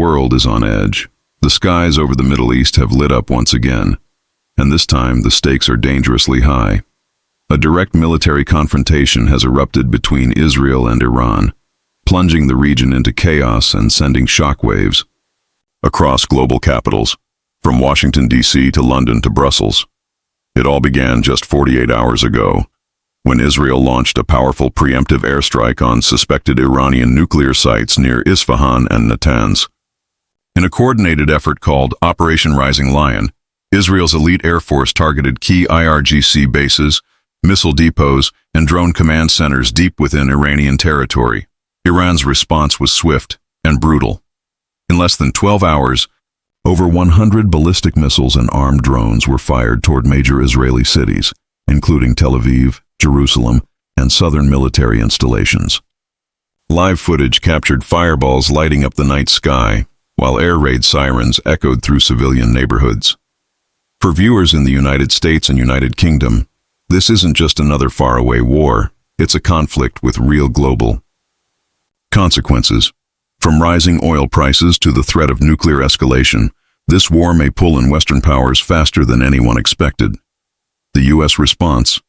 world is on edge. The skies over the Middle East have lit up once again, and this time the stakes are dangerously high. A direct military confrontation has erupted between Israel and Iran, plunging the region into chaos and sending shockwaves across global capitals, from Washington, D.C. to London to Brussels. It all began just 48 hours ago, when Israel launched a powerful preemptive airstrike on suspected Iranian nuclear sites near Isfahan and Natanz. In a coordinated effort called Operation Rising Lion, Israel's elite air force targeted key IRGC bases, missile depots, and drone command centers deep within Iranian territory. Iran's response was swift and brutal. In less than 12 hours, over 100 ballistic missiles and armed drones were fired toward major Israeli cities, including Tel Aviv, Jerusalem, and southern military installations. Live footage captured fireballs lighting up the night sky, while air raid sirens echoed through civilian neighborhoods. For viewers in the United States and United Kingdom, this isn't just another faraway war, it's a conflict with real global consequences. From rising oil prices to the threat of nuclear escalation, this war may pull in Western powers faster than anyone expected. The U.S. response: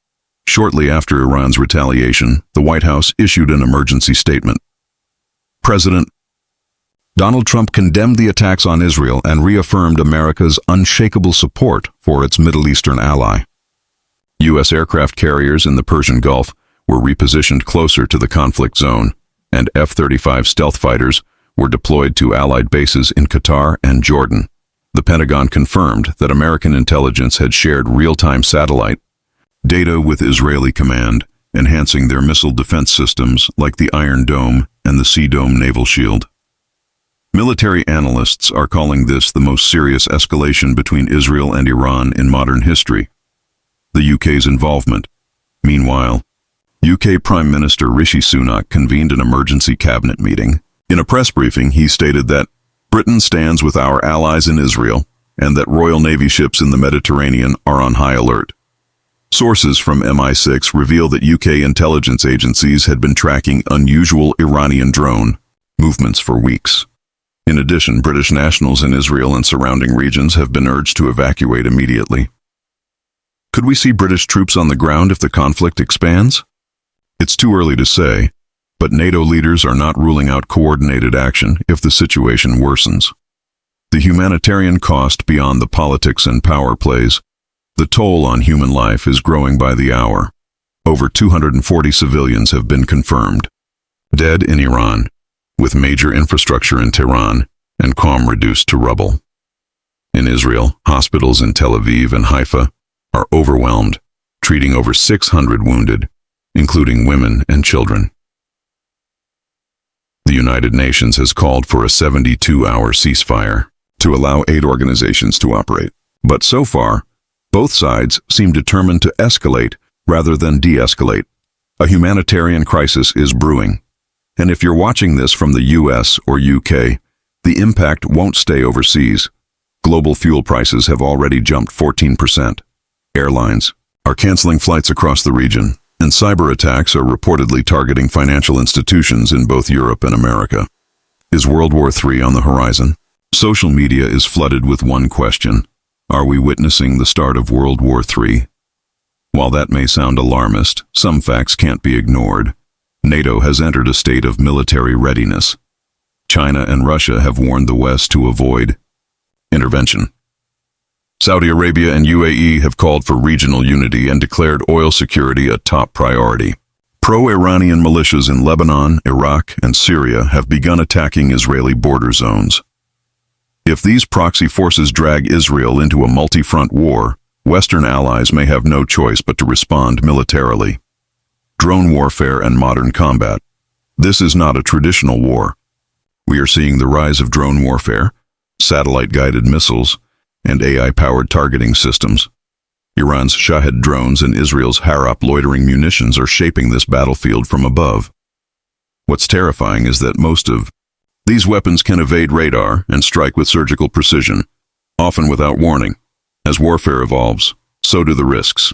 shortly after Iran's retaliation, the White House issued an emergency statement. President Donald Trump condemned the attacks on Israel and reaffirmed America's unshakable support for its Middle Eastern ally. U.S. aircraft carriers in the Persian Gulf were repositioned closer to the conflict zone, and F-35 stealth fighters were deployed to Allied bases in Qatar and Jordan. The Pentagon confirmed that American intelligence had shared real-time satellite data with Israeli command, enhancing their missile defense systems like the Iron Dome and the Sea Dome naval shield. Military analysts are calling this the most serious escalation between Israel and Iran in modern history. The UK's involvement. Meanwhile, UK Prime Minister Rishi Sunak convened an emergency cabinet meeting. In a press briefing, he stated that Britain stands with our allies in Israel and that Royal Navy ships in the Mediterranean are on high alert. Sources from MI6 reveal that UK intelligence agencies had been tracking unusual Iranian drone movements for weeks. In addition, British nationals in Israel and surrounding regions have been urged to evacuate immediately. Could we see British troops on the ground if the conflict expands? It's too early to say, but NATO leaders are not ruling out coordinated action if the situation worsens. The humanitarian cost beyond the politics and power plays, the toll on human life is growing by the hour. Over 240 civilians have been confirmed dead in Iran, with major infrastructure in Tehran and Qom reduced to rubble. In Israel, hospitals in Tel Aviv and Haifa are overwhelmed, treating over 600 wounded, including women and children. The United Nations has called for a 72-hour ceasefire to allow aid organizations to operate. But so far, both sides seem determined to escalate rather than de-escalate. A humanitarian crisis is brewing. And if you're watching this from the US or UK, the impact won't stay overseas. Global fuel prices have already jumped 14%. Airlines are canceling flights across the region, and cyber attacks are reportedly targeting financial institutions in both Europe and America. Is World War III on the horizon? Social media is flooded with one question: are we witnessing the start of World War III? While that may sound alarmist, some facts can't be ignored. NATO has entered a state of military readiness. China and Russia have warned the West to avoid intervention. Saudi Arabia and UAE have called for regional unity and declared oil security a top priority. Pro-Iranian militias in Lebanon, Iraq, and Syria have begun attacking Israeli border zones. If these proxy forces drag Israel into a multi-front war, Western allies may have no choice but to respond militarily. Drone warfare and modern combat. This is not a traditional war. We are seeing the rise of drone warfare, satellite-guided missiles, and AI-powered targeting systems. Iran's Shahed drones and Israel's Harop loitering munitions are shaping this battlefield from above. What's terrifying is that most of these weapons can evade radar and strike with surgical precision, often without warning. As warfare evolves, so do the risks.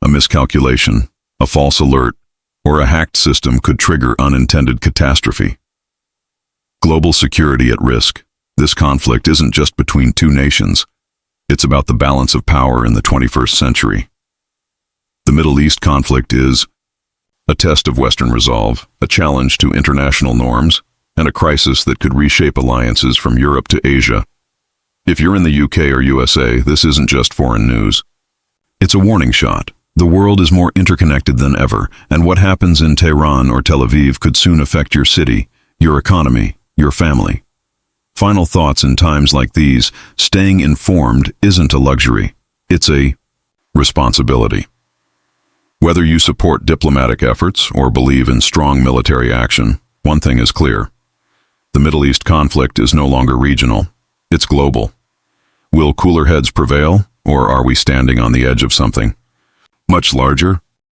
A miscalculation, a false alert, or a hacked system could trigger unintended catastrophe. Global security at risk. This conflict isn't just between two nations. It's about the balance of power in the 21st century. The Middle East conflict is a test of Western resolve, a challenge to international norms, and a crisis that could reshape alliances from Europe to Asia. If you're in the UK or USA, this isn't just foreign news. It's a warning shot. The world is more interconnected than ever, and what happens in Tehran or Tel Aviv could soon affect your city, your economy, your family. Final thoughts in times like these: staying informed isn't a luxury. It's a responsibility. Whether you support diplomatic efforts or believe in strong military action, one thing is clear. The Middle East conflict is no longer regional. It's global. Will cooler heads prevail, or are we standing on the edge of something much larger,